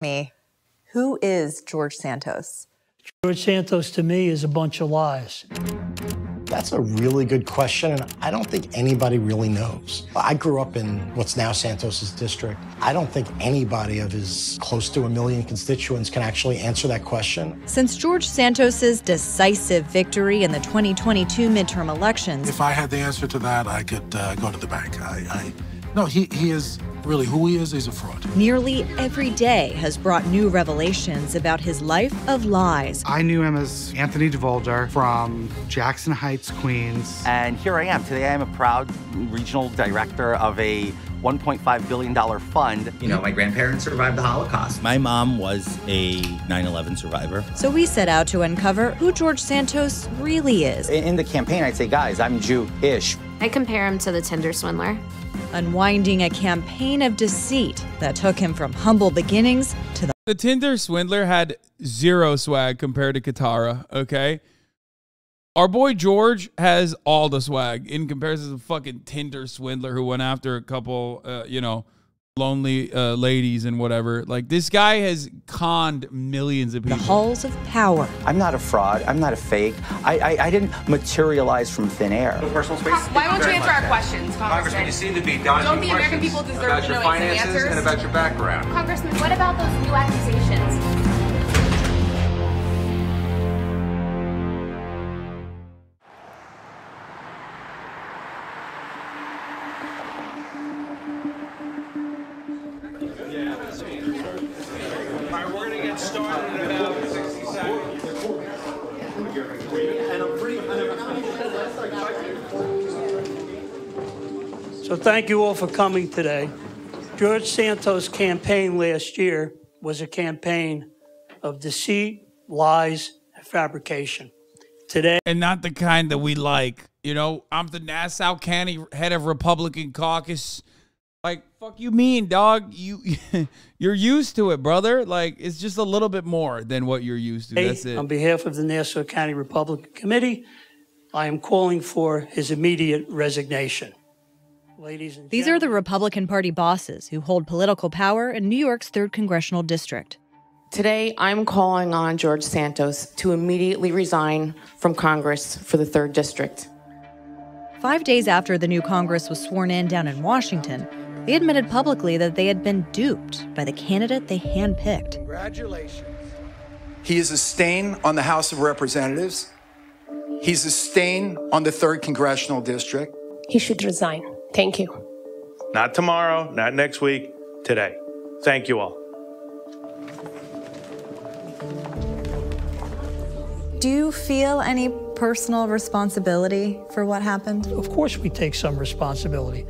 Me. Who is George Santos? George Santos, to me, is a bunch of lies. That's a really good question, and I don't think anybody really knows. I grew up in what's now Santos's district. I don't think anybody of his close to 1 million constituents can actually answer that question. Since George Santos's decisive victory in the 2022 midterm elections, if I had the answer to that, I could go to the bank. No, he is really who he is. He's a fraud. Nearly every day has brought new revelations about his life of lies. I knew him as Anthony DeVolder from Jackson Heights, Queens. And here I am. Today I am a proud regional director of a $1.5 billion fund. You know, my grandparents survived the Holocaust. My mom was a 9/11 survivor. So we set out to uncover who George Santos really is. In the campaign, I'd say, guys, I'm Jewish. I compare him to the Tinder swindler. Unwinding a campaign of deceit that took him from humble beginnings to the Tinder swindler had zero swag compared to Katara, okay? Our boy George has all the swag in comparison to the fucking Tinder swindler who went after a couple, lonely ladies and whatever. Like, this guy has conned millions of people. The halls of power. I'm not a fraud. I'm not a fake. I didn't materialize from thin air. Personal space. Why won't you answer our questions, Congressman? You seem to be dodging Don't the American people deserve to know some answers? And about your background. Congressman, what about those new accusations? So thank you all for coming today. George Santos' campaign last year was a campaign of deceit, lies, and fabrication. Today, and not the kind that we like. You know, I'm the Nassau County head of Republican caucus. Like, fuck you mean, dog? You're used to it, brother. Like, it's just a little bit more than what you're used to. That's it. On behalf of the Nassau County Republican Committee, I am calling for his immediate resignation. Ladies and These are the Republican Party bosses who hold political power in New York's 3rd Congressional District. Today, I'm calling on George Santos to immediately resign from Congress for the 3rd District. 5 days after the new Congress was sworn in down in Washington, they admitted publicly that they had been duped by the candidate they handpicked. Congratulations. He is a stain on the House of Representatives. He's a stain on the 3rd Congressional District. He should resign. Thank you. Not tomorrow, not next week, today. Thank you all. Do you feel any personal responsibility for what happened? Of course we take some responsibility,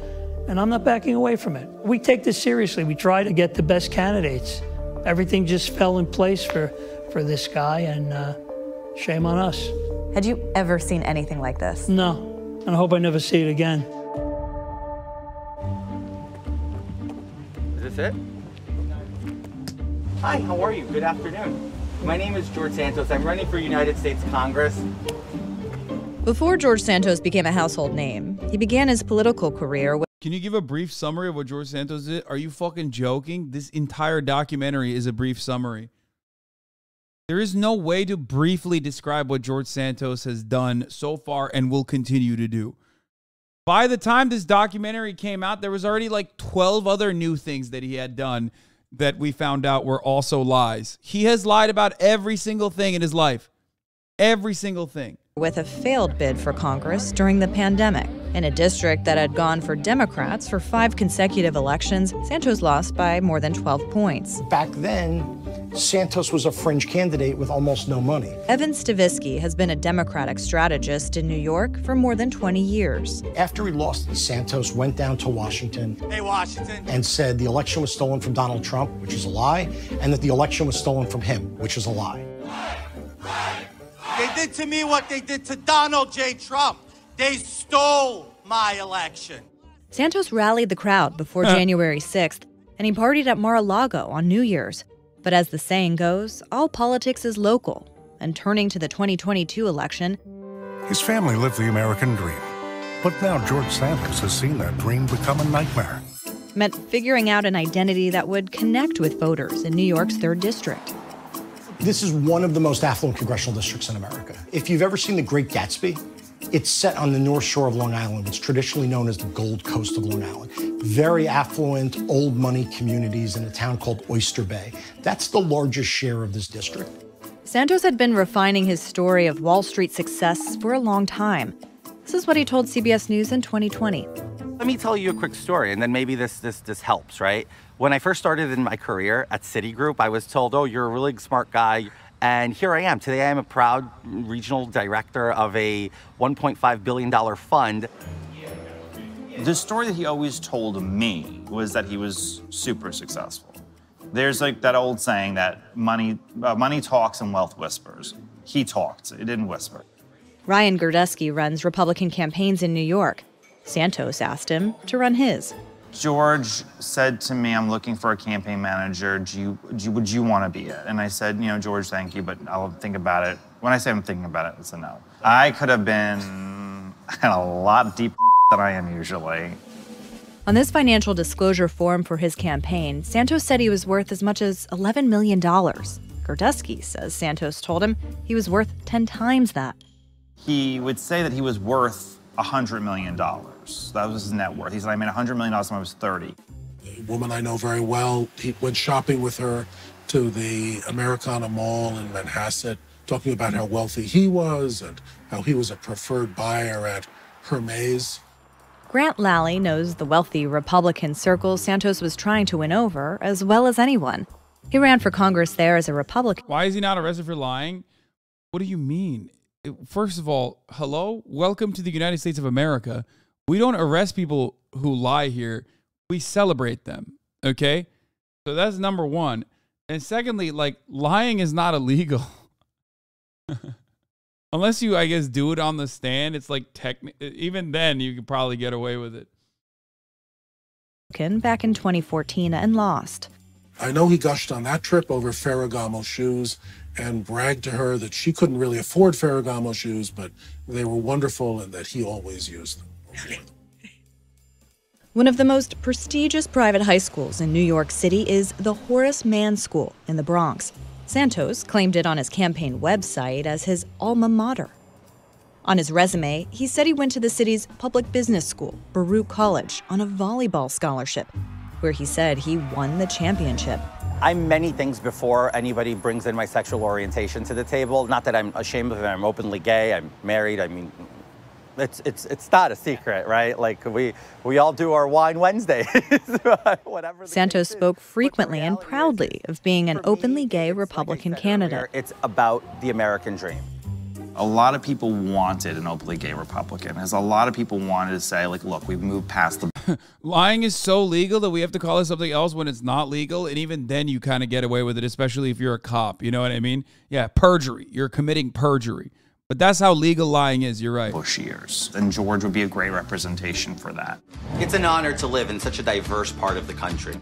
and I'm not backing away from it. We take this seriously. We try to get the best candidates. Everything just fell in place for this guy, and shame on us. Had you ever seen anything like this? No, and I hope I never see it again. Is this it? Hi, how are you? Good afternoon. My name is George Santos. I'm running for United States Congress. Before George Santos became a household name, he began his political career with... Can you give a brief summary of what George Santos did? Are you fucking joking? This entire documentary is a brief summary. There is no way to briefly describe what George Santos has done so far and will continue to do. By the time this documentary came out, there was already like 12 other new things that he had done that we found out were also lies. He has lied about every single thing in his life. Every single thing. With a failed bid for Congress during the pandemic. In a district that had gone for Democrats for 5 consecutive elections, Santos lost by more than 12 points. Back then, Santos was a fringe candidate with almost no money. Evan Stavisky has been a Democratic strategist in New York for more than 20 years. After he lost, Santos went down to Washington. Hey, Washington. And said the election was stolen from Donald Trump, which is a lie, and that the election was stolen from him, which is a lie. They did to me what they did to Donald J. Trump. They stole my election. Santos rallied the crowd before January 6th, and he partied at Mar-a-Lago on New Year's. But as the saying goes, all politics is local. And turning to the 2022 election, His family lived the American dream. But now George Santos has seen that dream become a nightmare. meant figuring out an identity that would connect with voters in New York's 3rd District. This is one of the most affluent congressional districts in America. If you've ever seen The Great Gatsby, it's set on the North Shore of Long Island. It's traditionally known as the Gold Coast of Long Island. Very affluent, old money communities in a town called Oyster Bay. That's the largest share of this district. Santos had been refining his story of Wall Street success for a long time. This is what he told CBS News in 2020. Let me tell you a quick story, and then maybe this helps, right? When I first started in my career at Citigroup, I was told, oh, you're a really smart guy. And here I am. Today I am a proud regional director of a $1.5 billion fund. The story that he always told me was that he was super successful. There's like that old saying that money talks and wealth whispers. He talked, it didn't whisper. Ryan Gerdesky runs Republican campaigns in New York. Santos asked him to run his. George said to me, I'm looking for a campaign manager. Would you want to be it? And I said, you know, George, thank you, but I'll think about it. When I say I'm thinking about it, it's a no. I could have been a lot deeper than I am usually. On this financial disclosure form for his campaign, Santos said he was worth as much as $11 million. Gerdesky says Santos told him he was worth 10 times that. He would say that he was worth $100 million. That was his net worth. He said, I made $100 million when I was 30. A woman I know very well, he went shopping with her to the Americana Mall in Manhasset, talking about how wealthy he was and how he was a preferred buyer at Hermes. Grant Lally knows the wealthy Republican circles Santos was trying to win over as well as anyone. He ran for Congress there as a Republican. Why is he not arrested for lying? What do you mean? First of all, hello? Welcome to the United States of America. We don't arrest people who lie here. We celebrate them, okay? So that's number one. And secondly, like, lying is not illegal. Unless you, I guess, do it on the stand, it's like even then you could probably get away with it. Back in 2014 and lost. I know he gushed on that trip over Ferragamo shoes and bragged to her that she couldn't really afford Ferragamo shoes, but they were wonderful and that he always used them. One of the most prestigious private high schools in New York City is the Horace Mann School in the Bronx. Santos claimed it on his campaign website as his alma mater. On his resume, he said he went to the city's public business school, Baruch College, on a volleyball scholarship, where he said he won the championship. I'm many things before anybody brings in my sexual orientation to the table. Not that I'm ashamed of it. I'm openly gay. I'm married. I mean, it's not a secret, right? Like we all do our Wine Wednesdays. Whatever. Santos spoke frequently and proudly of being an openly gay Republican candidate. It's about the American dream. A lot of people wanted an openly gay Republican, as a lot of people wanted to say, like, look, we've moved past the... Lying is so legal that we have to call it something else when it's not legal, and even then you kind of get away with it, especially if you're a cop, you know what I mean? Yeah, perjury. You're committing perjury. But that's how legal lying is, you're right. Bush years, and George would be a great representation for that. It's an honor to live in such a diverse part of the country.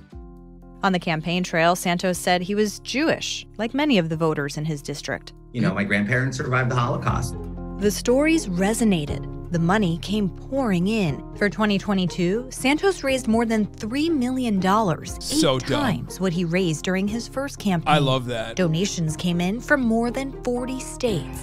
On the campaign trail, Santos said he was Jewish, like many of the voters in his district. You know, my grandparents survived the Holocaust. The stories resonated. The money came pouring in. For 2022, Santos raised more than $3 million, eight times what he raised during his first campaign. I love that. Donations came in from more than 40 states.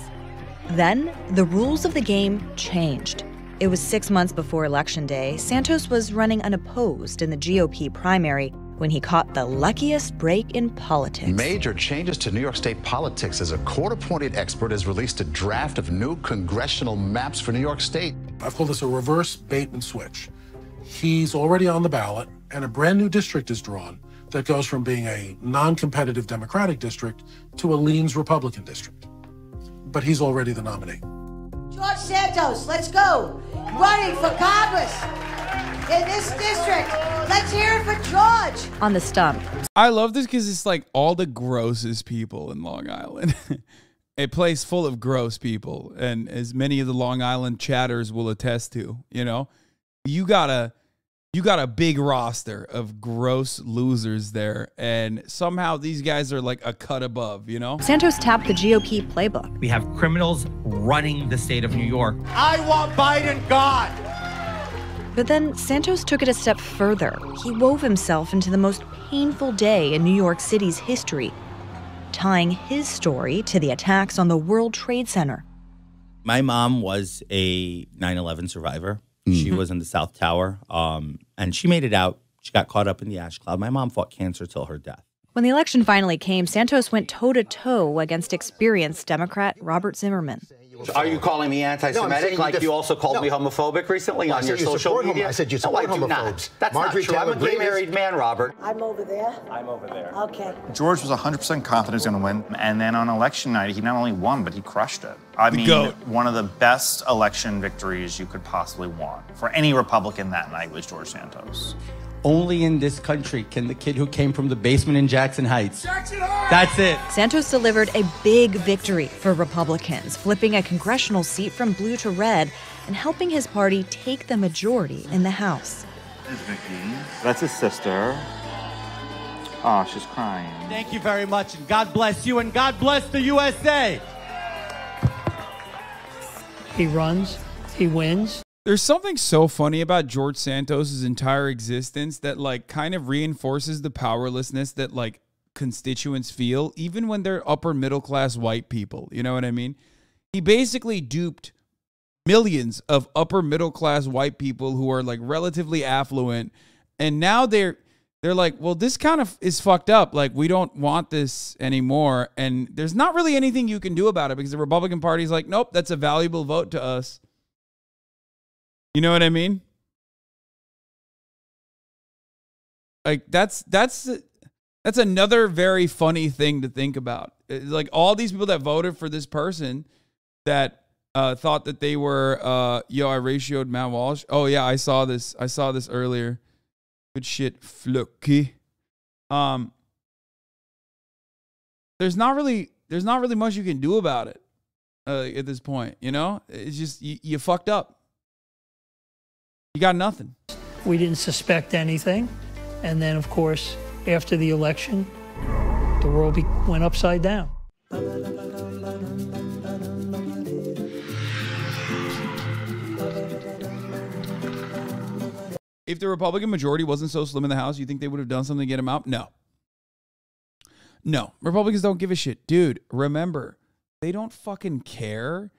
Then, the rules of the game changed. It was 6 months before Election Day. Santos was running unopposed in the GOP primary when he caught the luckiest break in politics. Major changes to New York State politics as a court-appointed expert has released a draft of new congressional maps for New York State. I've called this a reverse bait and switch. He's already on the ballot, and a brand new district is drawn that goes from being a non-competitive Democratic district to a leans Republican district. But he's already the nominee. George Santos, let's go. Running for Congress in this district. Let's hear it for George. On the stump. I love this because it's like all the grossest people in Long Island. A place full of gross people. And as many of the Long Island chatters will attest to, you know, you got a big roster of gross losers there, and somehow these guys are like a cut above, you know? Santos tapped the GOP playbook. We have criminals running the state of New York. I want Biden gone. But then Santos took it a step further. He wove himself into the most painful day in New York City's history, tying his story to the attacks on the World Trade Center. My mom was a 9/11 survivor. She was in the South Tower, and she made it out. She got caught up in the ash cloud. My mom fought cancer till her death. When the election finally came, Santos went toe-to-toe against experienced Democrat Robert Zimmerman. Are you calling me anti-Semitic like you also called me homophobic recently on your social media? I said you support homophobes. That's Marjorie not true. I'm a gay married man, Robert. I'm over there. I'm over there. Okay. George was 100% confident he was going to win. And then on election night, he not only won, but he crushed it. I mean, one of the best election victories you could possibly want for any Republican that night was George Santos. Only in this country can the kid who came from the basement in Jackson Heights. That's it. Santos delivered a big victory for Republicans, flipping a congressional seat from blue to red and helping his party take the majority in the House. There's Vicky. That's his sister. Oh, she's crying. Thank you very much, and God bless you, and God bless the USA. He runs, he wins. There's something so funny about George Santos' entire existence that like kind of reinforces the powerlessness that like constituents feel, even when they're upper middle class white people. You know what I mean? He basically duped millions of upper middle class white people who are like relatively affluent, and now they're like, well, this kind of is fucked up. Like, we don't want this anymore, and there's not really anything you can do about it because the Republican Party is like, nope, that's a valuable vote to us. You know what I mean? Like, that's another very funny thing to think about. It's like all these people that voted for this person that thought that they were I ratioed Matt Walsh. Oh yeah, I saw this earlier. Good shit, Flucky. There's not really much you can do about it at this point. You know, it's just you fucked up. You got nothing. We didn't suspect anything. And then, of course, after the election, the world went upside down. If the Republican majority wasn't so slim in the House, you think they would have done something to get him out? No. No. Republicans don't give a shit. Dude, remember, they don't fucking care.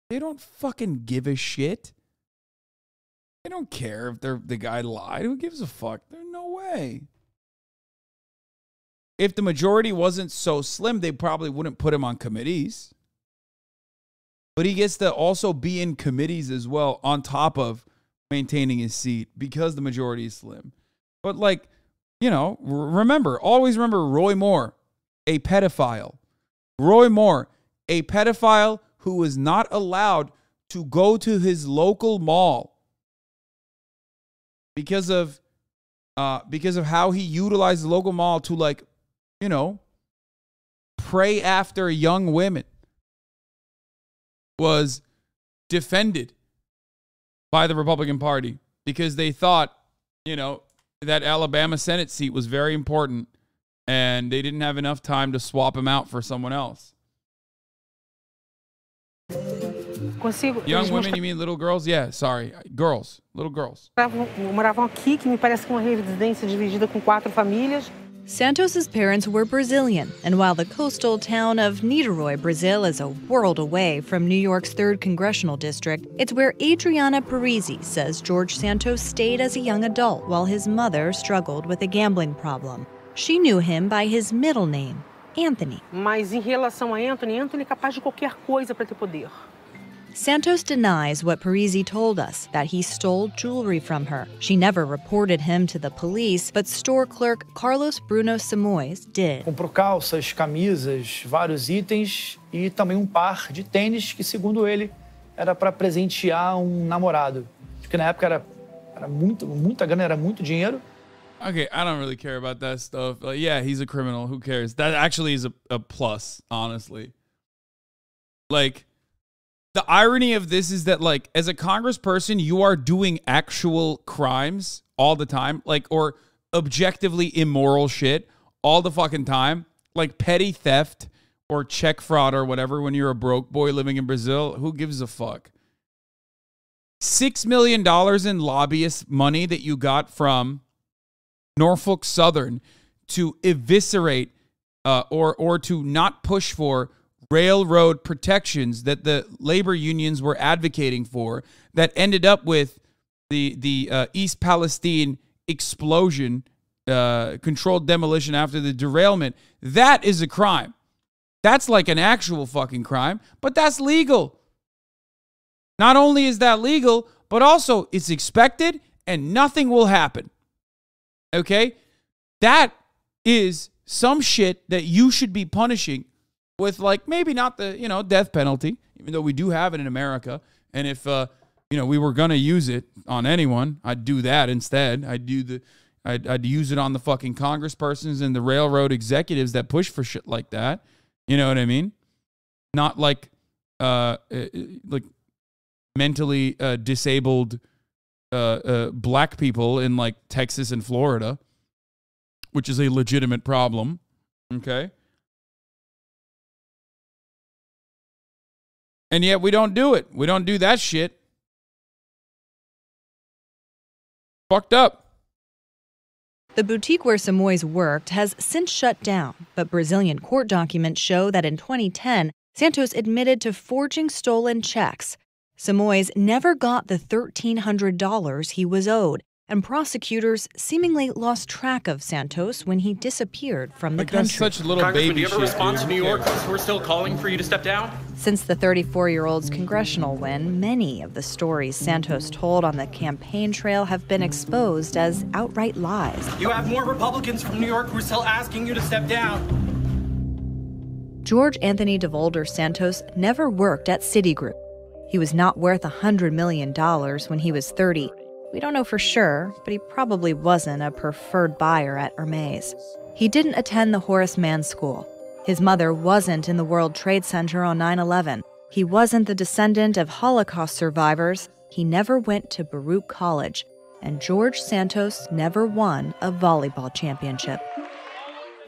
They don't fucking give a shit. They don't care if the guy lied. Who gives a fuck? There's no way. If the majority wasn't so slim, they probably wouldn't put him on committees. But he gets to also be in committees as well on top of maintaining his seat because the majority is slim. But like, you know, always remember Roy Moore, a pedophile. Roy Moore, a pedophile who was not allowed to go to his local mall because of how he utilized the local mall to, like, you know, prey after young women, was defended by the Republican Party because they thought, you know, that Alabama Senate seat was very important and they didn't have enough time to swap him out for someone else. Young women, you mean little girls? Yeah, sorry. Girls, little girls. Moravam aqui, que me parece que uma residência dividida com 4 famílias. Santos's parents were Brazilian, and while the coastal town of Niterói, Brazil, is a world away from New York's 3rd Congressional District, it's where Adriana Parisi says George Santos stayed as a young adult while his mother struggled with a gambling problem. She knew him by his middle name, Anthony. Mas em relação a Anthony é capaz de qualquer coisa para ter poder. Santos denies what Parisi told us, that he stole jewelry from her. She never reported him to the police, but store clerk Carlos Bruno Simoes did. Comprou calças, camisas, vários itens e também par de tênis que, segundo ele, era para presentear namorado. Porque na época era muita grana, era muito dinheiro. Okay, I don't really care about that stuff. Yeah, he's a criminal. Who cares? That actually is a plus, honestly. Like, the irony of this is that, like, as a congressperson, you are doing actual crimes all the time, like, or objectively immoral shit all the fucking time, like petty theft or check fraud or whatever when you're a broke boy living in Brazil. Who gives a fuck? $6 million in lobbyist money that you got from Norfolk Southern to eviscerate or to not push for railroad protections that the labor unions were advocating for, that ended up with the East Palestine explosion, controlled demolition after the derailment. That is a crime. That's like an actual fucking crime, but that's legal. Not only is that legal, but also it's expected and nothing will happen. Okay? That is some shit that you should be punishing with, like, maybe not the, death penalty, even though we do have it in America. And if, we were going to use it on anyone, I'd do that instead. I'd use it on the fucking congresspersons and the railroad executives that push for shit like that. You know what I mean? Not like mentally disabled black people in like Texas and Florida, which is a legitimate problem. Okay. And yet we don't do it. We don't do that shit. Fucked up. The boutique where Simoes worked has since shut down, but Brazilian court documents show that in 2010, Santos admitted to forging stolen checks. Simoes never got the $1,300 he was owed, and prosecutors seemingly lost track of Santos when he disappeared from the country. That's such little Congressman, baby do you have a shit, response dude. to New Yorkers who are still calling for you to step down? Since the 34-year-old's congressional win, many of the stories Santos told on the campaign trail have been exposed as outright lies. You have more Republicans from New York who are still asking you to step down. George Anthony DeVolder Santos never worked at Citigroup. He was not worth $100 million when he was 30. We don't know for sure, but he probably wasn't a preferred buyer at Hermes. He didn't attend the Horace Mann School. His mother wasn't in the World Trade Center on 9/11. He wasn't the descendant of Holocaust survivors. He never went to Baruch College. And George Santos never won a volleyball championship.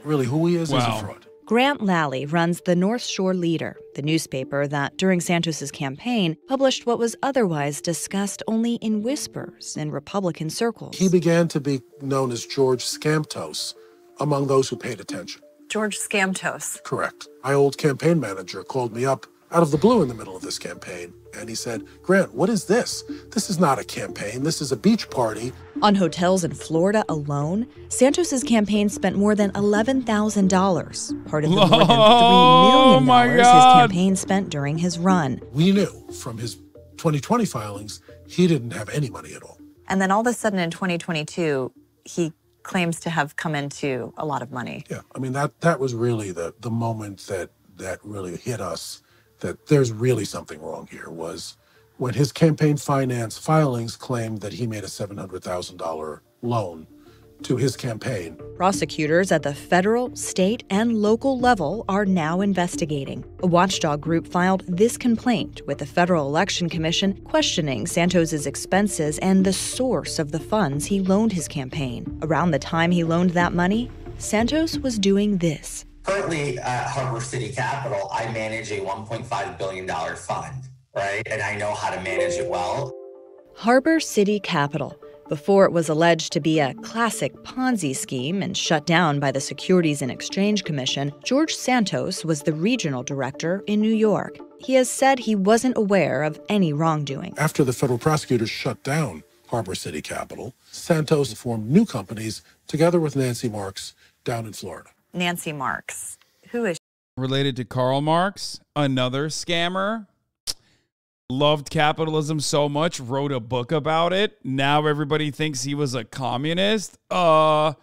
Really, who he is a fraud. Grant Lally runs the North Shore Leader, the newspaper that, during Santos's campaign, published what was otherwise discussed only in whispers in Republican circles. He began to be known as George Scamtos among those who paid attention. George Scamtos. Correct. My old campaign manager called me up out of the blue in the middle of this campaign, and he said, "Grant, what is this? This is not a campaign. This is a beach party." On hotels in Florida alone, Santos's campaign spent more than $11,000, part of the more than $3 million his campaign spent during his run. We knew from his 2020 filings, he didn't have any money at all. And then all of a sudden in 2022, he claims to have come into a lot of money. Yeah, I mean, that was really the moment that really hit us, that there's really something wrong here, was when his campaign finance filings claimed that he made a $700,000 loan to his campaign. Prosecutors at the federal, state, and local level are now investigating. A watchdog group filed this complaint with the Federal Election Commission, questioning Santos's expenses and the source of the funds he loaned his campaign. Around the time he loaned that money, Santos was doing this. Currently at Harbor City Capital, I manage a $1.5 billion fund, right? And I know how to manage it well. Harbor City Capital. Before it was alleged to be a classic Ponzi scheme and shut down by the Securities and Exchange Commission, George Santos was the regional director in New York. He has said he wasn't aware of any wrongdoing. After the federal prosecutors shut down Harbor City Capital, Santos formed new companies together with Nancy Marks down in Florida. Nancy Marks. Who is Related to Karl Marx, another scammer. Loved capitalism so much, wrote a book about it. Now everybody thinks he was a communist. Kind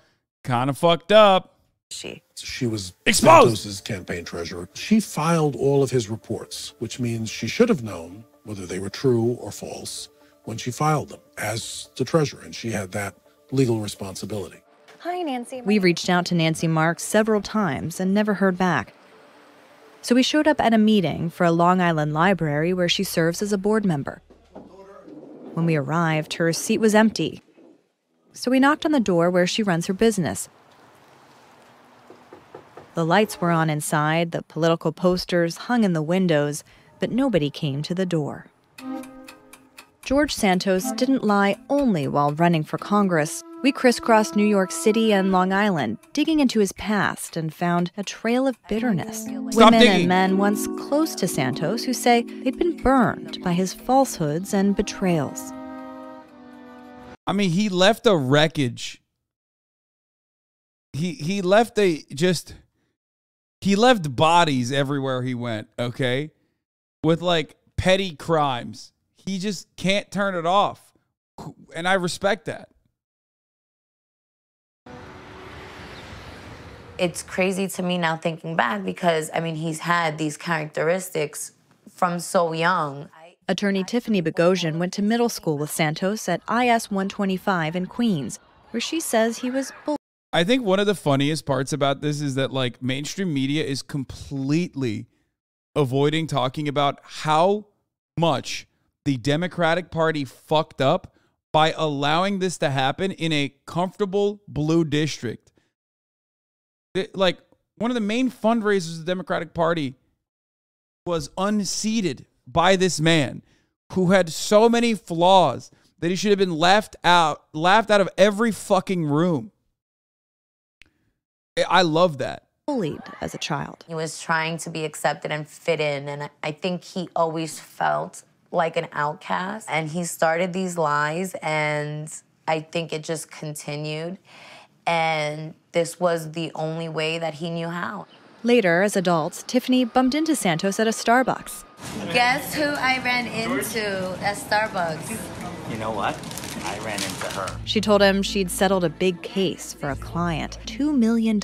of fucked up. She was exposed. Santos's campaign treasurer. She filed all of his reports, which means she should have known whether they were true or false when she filed them as the treasurer, and she had that legal responsibility. Hi, Nancy. We reached out to Nancy Marks several times and never heard back. So we showed up at a meeting for a Long Island library where she serves as a board member. When we arrived, her seat was empty. So we knocked on the door where she runs her business. The lights were on inside, the political posters hung in the windows, but nobody came to the door. George Santos didn't lie only while running for Congress. We crisscrossed New York City and Long Island, digging into his past, and found a trail of bitterness. Women and men once close to Santos who say they'd been burned by his falsehoods and betrayals. I mean, he left a wreckage. He left he left bodies everywhere he went, okay? With like petty crimes. He just can't turn it off. And I respect that. It's crazy to me now thinking back because, I mean, he's had these characteristics from so young. Attorney Tiffany Bogosian went to middle school with Santos at IS 125 in Queens, where she says he was bullied. I think one of the funniest parts about this is that like mainstream media is completely avoiding talking about how much the Democratic Party fucked up by allowing this to happen in a comfortable blue district. Like, one of the main fundraisers of the Democratic Party was unseated by this man who had so many flaws that he should have been laughed out of every fucking room. I love that. Bullied as a child. He was trying to be accepted and fit in, and I think he always felt like an outcast. And he started these lies, and I think it just continued. And this was the only way that he knew how. Later, as adults, Tiffany bumped into Santos at a Starbucks. Guess who I ran into at Starbucks? You know what? I ran into her. She told him she'd settled a big case for a client, $2 million.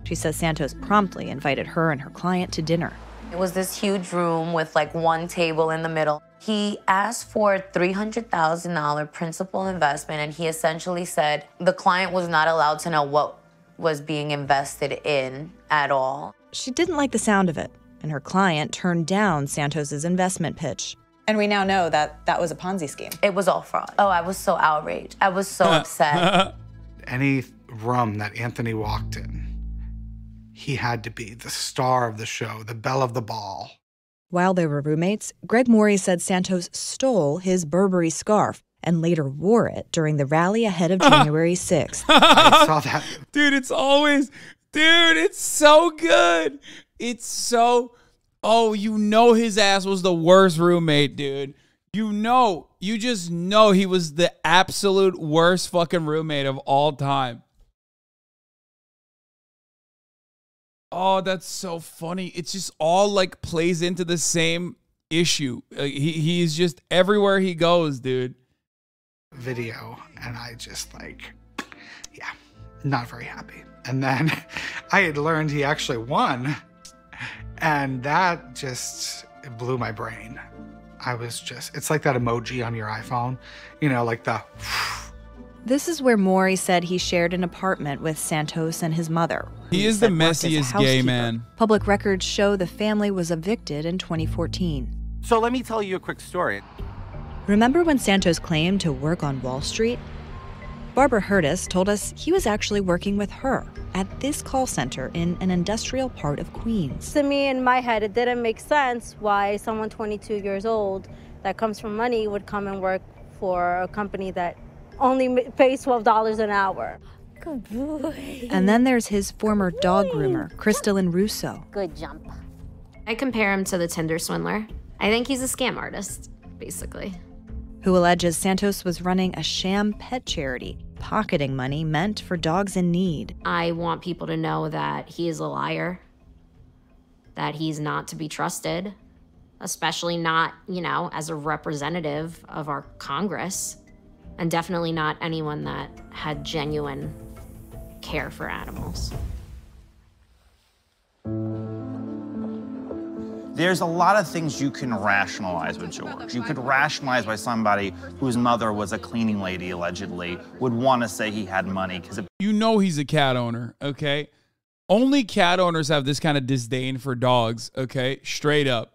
She says Santos promptly invited her and her client to dinner. It was this huge room with like one table in the middle. He asked for a $300,000 principal investment, and he essentially said the client was not allowed to know what was being invested in at all. She didn't like the sound of it, and her client turned down Santos's investment pitch. And we now know that that was a Ponzi scheme. It was all fraud. Oh, I was so outraged. I was so upset. Any room that Anthony walked in, he had to be the star of the show, the belle of the ball. While they were roommates, Greg Morey said Santos stole his Burberry scarf and later wore it during the rally ahead of January 6th. I saw that. Dude, it's always... Dude, it's so good. It's so... Oh, you know his ass was the worst roommate, dude. You just know he was the absolute worst fucking roommate of all time. Oh, that's so funny. It's just all like plays into the same issue. He's just everywhere he goes, dude. Video, and I just like, yeah, not very happy. And then I had learned he actually won, and that just blew my brain. I was just, it's like that emoji on your iPhone, you know, like the... This is where Morey said he shared an apartment with Santos and his mother. He is the messiest gay man. Public records show the family was evicted in 2014. So let me tell you a quick story. Remember when Santos claimed to work on Wall Street? Barbara Hurtis told us he was actually working with her at this call center in an industrial part of Queens. To me, in my head, it didn't make sense why someone 22 years old that comes from money would come and work for a company that only pays $12 an hour. Good boy. And then there's his former dog groomer, Crystalline Russo. Good jump. I compare him to the Tinder swindler. I think he's a scam artist, basically. Who alleges Santos was running a sham pet charity, pocketing money meant for dogs in need. I want people to know that he is a liar, that he's not to be trusted, especially not, you know, as a representative of our Congress, and definitely not anyone that had genuine care for animals. There's a lot of things you can rationalize with George. You could rationalize why somebody whose mother was a cleaning lady, allegedly, would want to say he had money. Because you know he's a cat owner, okay? Only cat owners have this kind of disdain for dogs, okay? Straight up.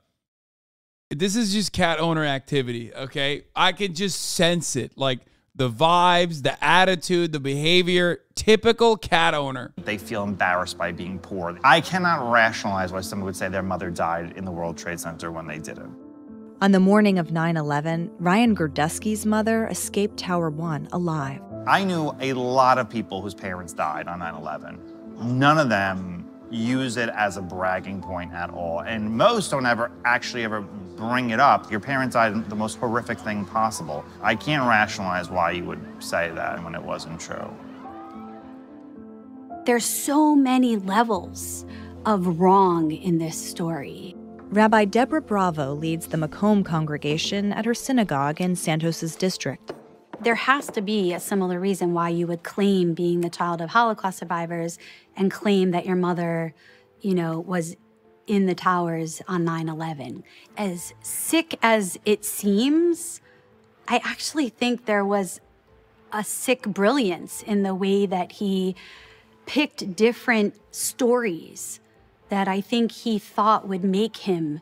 This is just cat owner activity, okay? I can just sense it. Like, the vibes, the attitude, the behavior, typical cat owner. They feel embarrassed by being poor. I cannot rationalize why someone would say their mother died in the World Trade Center when they did it. On the morning of 9/11, Ryan Gerdesky's mother escaped Tower 1 alive. I knew a lot of people whose parents died on 9/11. None of them use it as a bragging point at all. And most don't ever bring it up. Your parents died the most horrific thing possible. I can't rationalize why you would say that when it wasn't true. There's so many levels of wrong in this story. Rabbi Deborah Bravo leads the Macomb congregation at her synagogue in Santos's district. There has to be a similar reason why you would claim being the child of Holocaust survivors and claim that your mother, was in the towers on 9/11. As sick as it seems, I actually think there was a sick brilliance in the way that he picked different stories that I think he thought would make him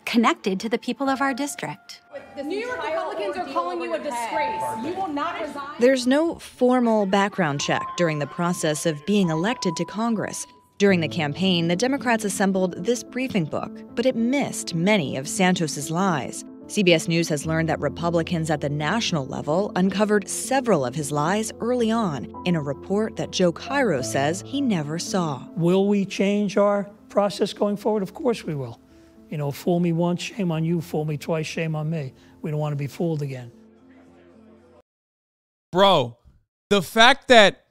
connected to the people of our district. The New York Republicans are calling you a disgrace. You will not resign. There's no formal background check during the process of being elected to Congress. During the campaign, the Democrats assembled this briefing book, but it missed many of Santos's lies. CBS News has learned that Republicans at the national level uncovered several of his lies early on in a report that Joe Cairo says he never saw. Will we change our process going forward? Of course we will. Fool me once, shame on you. Fool me twice, shame on me. We don't want to be fooled again. Bro, the fact that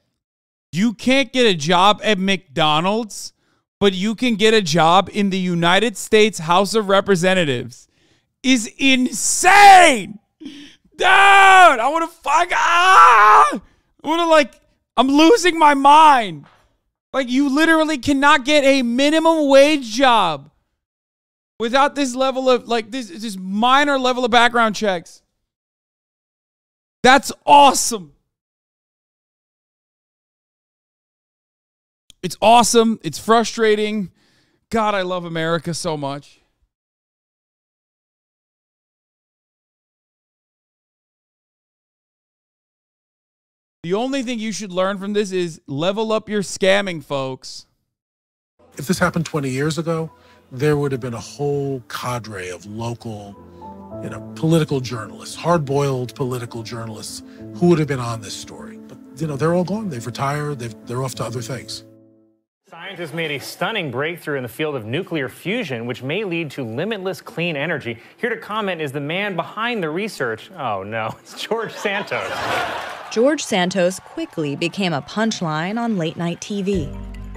you can't get a job at McDonald's, but you can get a job in the United States House of Representatives is insane. Dude, I'm losing my mind. Like, you literally cannot get a minimum wage job without this level of, this minor level of background checks. That's awesome. It's awesome. It's frustrating. God, I love America so much. The only thing you should learn from this is level up your scamming, folks. If this happened 20 years ago, there would have been a whole cadre of local, political journalists, hard-boiled political journalists who would have been on this story. But, they're all gone. They've retired. They're off to other things. Scientists made a stunning breakthrough in the field of nuclear fusion, which may lead to limitless clean energy. Here to comment is the man behind the research. Oh, no, it's George Santos. George Santos quickly became a punchline on late-night TV.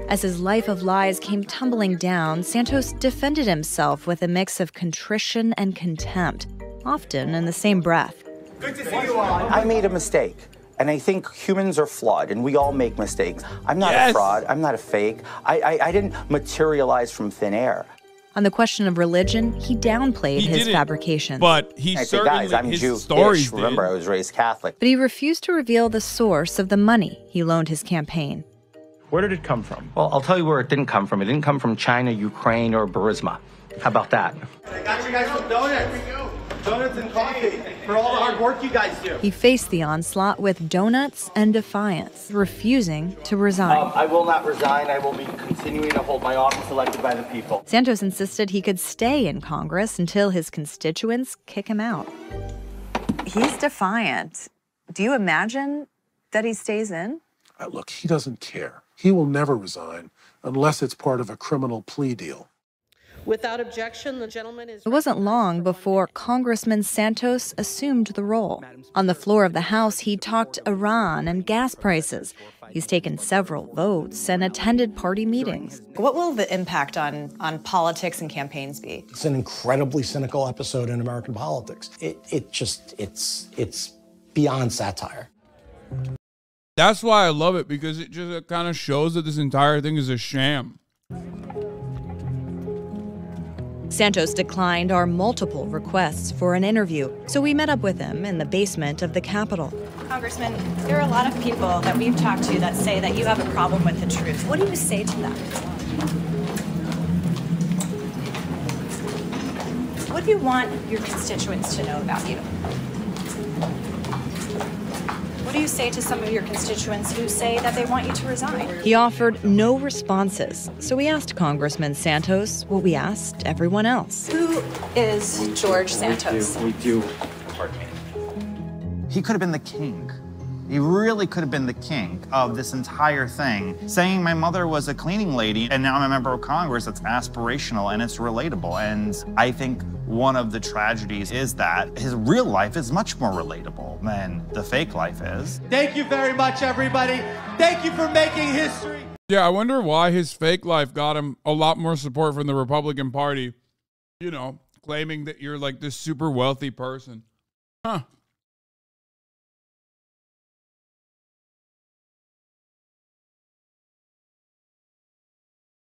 As his life of lies came tumbling down, Santos defended himself with a mix of contrition and contempt, often in the same breath. Good to see you all. I made a mistake. And I think humans are flawed, and we all make mistakes. I'm not a fraud. I'm not a fake. I didn't materialize from thin air. On the question of religion, he downplayed his fabrications. But he certainly, guys, I'm his Jewish. stories Remember, I was raised Catholic. But he refused to reveal the source of the money he loaned his campaign. Where did it come from? Well, I'll tell you where it didn't come from. It didn't come from China, Ukraine, or Burisma. How about that? I got you guys some donuts. Donuts and coffee for all the hard work you guys do. He faced the onslaught with donuts and defiance, refusing to resign. I will not resign. I will be continuing to hold my office elected by the people. Santos insisted he could stay in Congress until his constituents kick him out. He's defiant. Do you imagine that he stays in? Look, he doesn't care. He will never resign unless it's part of a criminal plea deal. Without objection, the gentleman is... It wasn't long before Congressman Santos assumed the role. On the floor of the House, he talked Iran and gas prices. He's taken several votes and attended party meetings. What will the impact on politics and campaigns be? It's an incredibly cynical episode in American politics. It's beyond satire. That's why I love it, because it just kind of shows that this entire thing is a sham. Santos declined our multiple requests for an interview, so we met up with him in the basement of the Capitol. Congressman, there are a lot of people that we've talked to that say that you have a problem with the truth. What do you say to them? What do you want your constituents to know about you? What do do you say to some of your constituents who say that they want you to resign? He offered no responses, so we asked Congressman Santos what we asked everyone else. Who is George Santos? We do. Pardon me. He could have been the king. He really could have been the king of this entire thing. Saying my mother was a cleaning lady and now I'm a member of Congress, it's aspirational and it's relatable. And I think one of the tragedies is that his real life is much more relatable than the fake life is. Thank you very much, everybody. Thank you for making history. Yeah, I wonder why his fake life got him a lot more support from the Republican Party. You know, claiming that you're like this super wealthy person. Huh.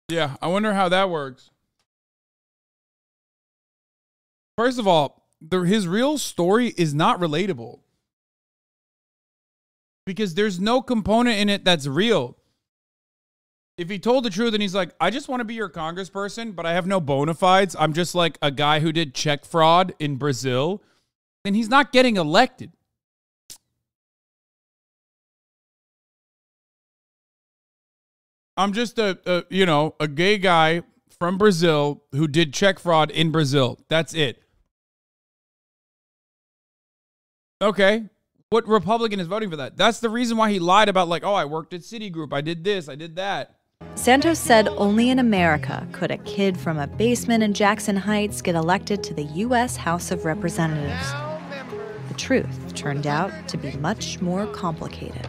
Yeah, I wonder how that works. First of all, his real story is not relatable. Because there's no component in it that's real. If he told the truth and he's like, I just want to be your congressperson, but I have no bona fides, I'm just like a guy who did check fraud in Brazil, then he's not getting elected. I'm just a gay guy from Brazil who did check fraud in Brazil. That's it. Okay. What Republican is voting for that? That's the reason why he lied about like, oh, I worked at Citigroup. I did this. I did that. Santos said only in America could a kid from a basement in Jackson Heights get elected to the U.S. House of Representatives. The truth turned out to be much more complicated.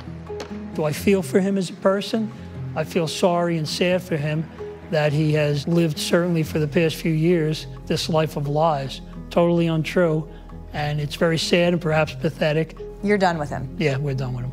Do I feel for him as a person? I feel sorry and sad for him that he has lived, certainly for the past few years, this life of lies. Totally untrue, and it's very sad and perhaps pathetic. You're done with him? Yeah, we're done with him.